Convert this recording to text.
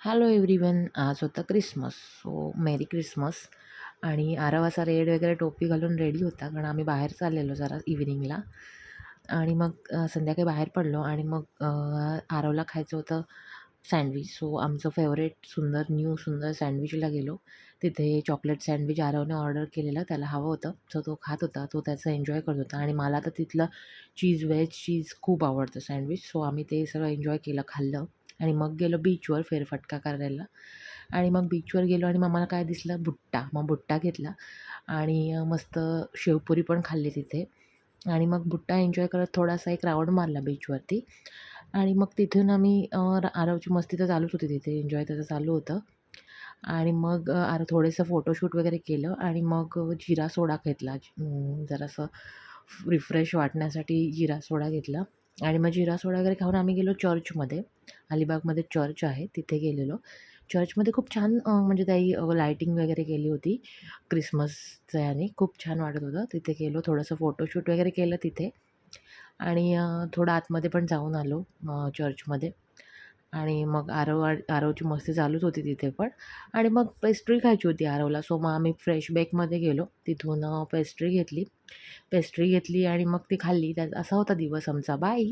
Hello everyone. आज होता Christmas, so मेरी Christmas. आणि आरव असा रेड वगैरे टोपी घालून रेडी होता, कारण आम्ही बाहेर चाललेलो जरा इव्हिनिंगला. आणि मग संध्याकाळी बाहेर पडलो आणि मग आरवला खायचं होतं सँडविच. सो आमचं फेवरेट सुंदर सँडविचला गेलो. तिथे चॉकलेट सँडविच आरवने ऑर्डर केलेलं, त्याला हवं होतं. सो तो खात होता, तो त्याचं एन्जॉय करत होता. आणि मला तर तिथलं व्हेज चीज खूप आवडतं सँडविच. सो आम्ही ते सगळं एन्जॉय केलं, खाल्लं. आणि मग गेलो बीचवर फेरफटका करायला. आणि मग बीचवर गेलो आणि मग आम्हाला काय दिसलं, भुट्टा. मग भुट्टा घेतला आणि मस्त शेवपुरी पण खाल्ली तिथे. आणि मग भुट्टा एन्जॉय करत थोडासा एक राऊंड मारला बीचवरती. आणि मग तिथून आम्ही आरवची मस्ती तर चालूच होती तिथे, एन्जॉय त्याचं चालू होतं. आणि मग थोडंसं फोटोशूट वगैरे केलं आणि मग जिरा सोडा घेतला. जरासं रिफ्रेश वाटण्यासाठी जिरा सोडा घेतला. आणि मग जिरा सोडा वगैरे खाऊन आम्ही गेलो चर्चमध्ये. अलिबागमध्ये चर्च आहे, तिथे गेलेलो. चर्चमध्ये खूप छान म्हणजे त्याही लायटिंग वगैरे केली होती क्रिसमसच्या ह्याने. खूप छान वाटत होतं. तिथे गेलो, थोडंसं फोटोशूट वगैरे केलं तिथे. आणि थोडं आतमध्ये पण जाऊन आलो चर्चमध्ये. आणि मग आरवची मस्ती चालूच होती तिथे पण. आणि मग पेस्ट्री खायची होती आरवला. सो मग आम्ही फ्रेश बेकमध्ये गेलो. तिथून पेस्ट्री घेतली आणि मग ती खाल्ली. असा होता दिवस आमचा. बाय.